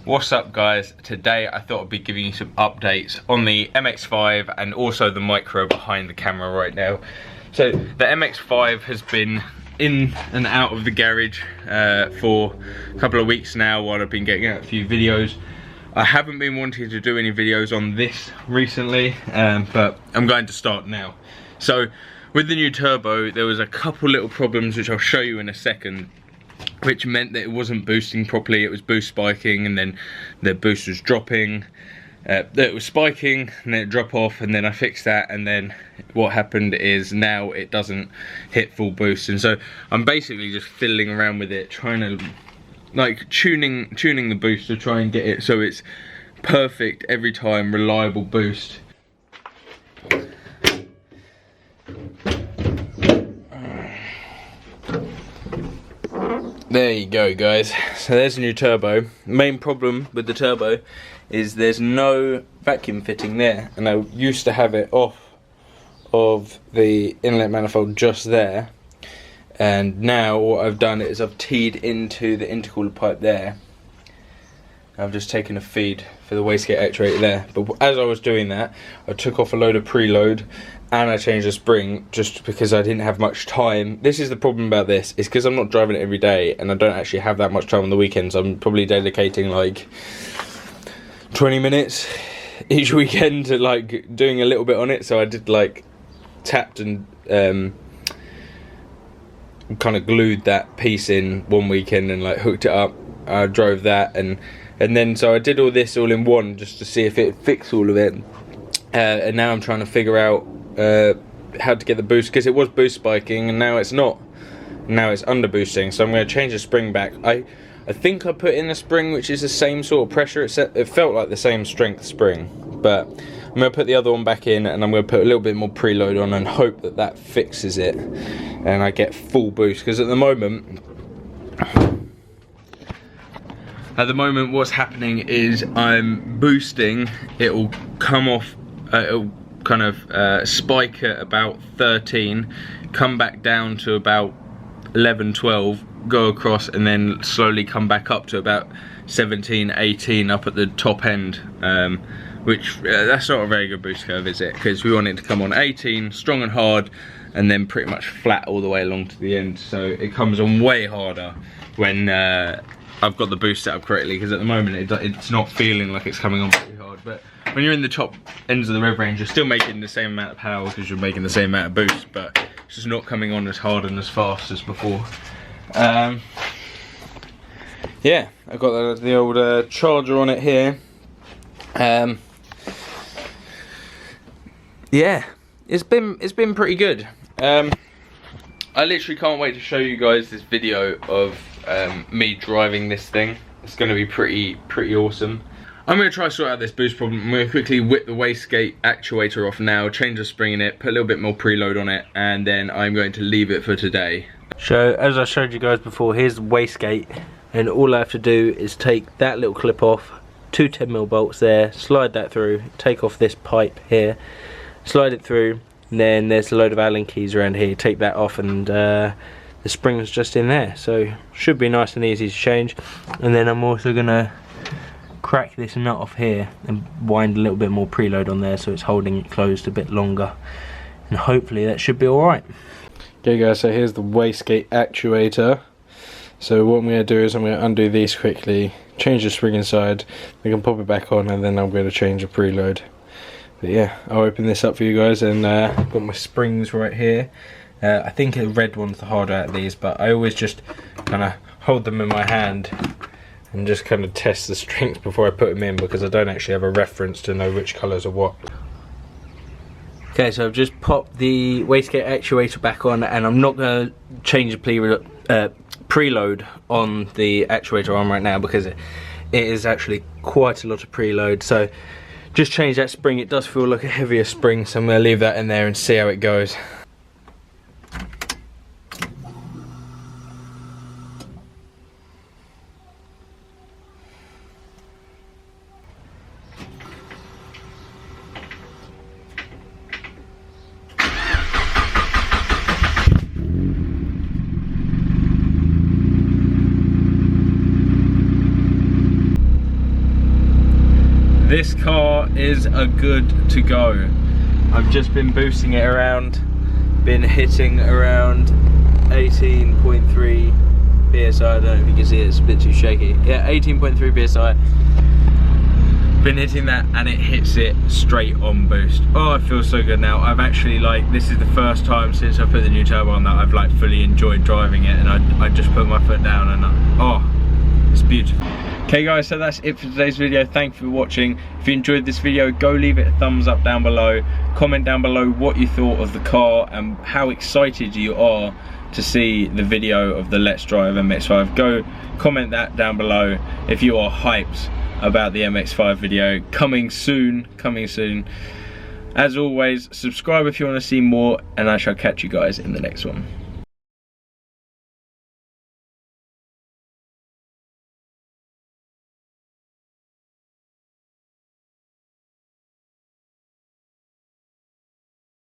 What's up guys? Today I thought I'd be giving you some updates on the MX-5 and also the micro behind the camera right now. So the MX-5 has been in and out of the garage for a couple of weeks now while I've been getting out a few videos. I haven't been wanting to do any videos on this recently, but I'm going to start now. So with the new turbo, there was a couple little problems which I'll show you in a second, which meant that it wasn't boosting properly. It was boost spiking, and then the boost was dropping. It was spiking and then it dropped off, and then I fixed that, and then what happened is now it doesn't hit full boost. And so I'm basically just fiddling around with it, trying to like tuning the boost to try and get it so it's perfect every time, reliable boost. There you go guys, so there's a new turbo. Main problem with the turbo is there's no vacuum fitting there, and I used to have it off of the inlet manifold just there, and now what I've done is I've teed into the intercooler pipe there. I've just taken a feed for the wastegate actuator there, but as I was doing that I took off a load of preload and I changed the spring just because I didn't have much time. This is the problem about this, is because I'm not driving it every day and I don't actually have that much time on the weekends. I'm probably dedicating like 20 minutes each weekend to like doing a little bit on it. So I did like tapped and kind of glued that piece in one weekend and like hooked it up. I drove that and then so I did all this all in one just to see if it fixed all of it, and now I'm trying to figure out how to get the boost, because it was boost spiking and now it's not. Now it's under boosting, so I'm going to change the spring back. I think I put in a spring which is the same sort of pressure. It felt like the same strength spring, but I'm going to put the other one back in and I'm going to put a little bit more preload on and hope that that fixes it and I get full boost. Because at the moment what's happening is I'm boosting, it'll come off, it'll kind of spike at about 13, come back down to about 11, 12, go across, and then slowly come back up to about 17, 18 up at the top end, which that's not a very good boost curve, is it? Because we want it to come on 18, strong and hard, and then pretty much flat all the way along to the end. So it comes on way harder when I've got the boost set up correctly, because at the moment it's not feeling like it's coming on pretty hard. But when you're in the top ends of the rev range, you're still making the same amount of power because you're making the same amount of boost, but it's just not coming on as hard and as fast as before. Yeah, I've got the old charger on it here. Yeah, it's been pretty good. I literally can't wait to show you guys this video of me driving this thing. It's going to be pretty awesome. I'm going to try to sort out this boost problem. I'm going to quickly whip the wastegate actuator off now, change the spring in it, put a little bit more preload on it, and then I'm going to leave it for today. So as I showed you guys before, here's the wastegate, and all I have to do is take that little clip off, two 10mm bolts there, slide that through, take off this pipe here, slide it through, and then there's a load of Allen keys around here, take that off, and the spring's just in there. So should be nice and easy to change. And then I'm also going to crack this nut off here and wind a little bit more preload on there so it's holding it closed a bit longer, and hopefully that should be alright. Okay guys, so here's the wastegate actuator. So what I'm going to do is I'm going to undo these quickly, change the spring inside, we can pop it back on, and then I'm going to change the preload. But yeah, I'll open this up for you guys, and I've got my springs right here. I think the red one's the harder out of these, but I always just kind of hold them in my hand and just kind of test the strength before I put them in, because I don't actually have a reference to know which colours are what. Okay, so I've just popped the wastegate actuator back on, and I'm not going to change the preload on the actuator on right now, because it is actually quite a lot of preload. So just change that spring. It does feel like a heavier spring, so I'm going to leave that in there and see how it goes. This car is a good to go. I've just been boosting it around, been hitting around 18.3 PSI. I don't know if you can see it, it's a bit too shaky. Yeah, 18.3 PSI. Been hitting that and it hits it straight on boost. Oh, I feel so good now. I've actually, like, this is the first time since I put the new turbo on that I've like fully enjoyed driving it, and I just put my foot down and oh, it's beautiful. Okay guys, so that's it for today's video. Thank you for watching. If you enjoyed this video, go leave it a thumbs up down below. Comment down below what you thought of the car and how excited you are to see the video of the Let's Drive MX-5. Go comment that down below if you are hyped about the MX-5 video. Coming soon, coming soon. As always, subscribe if you want to see more, and I shall catch you guys in the next one.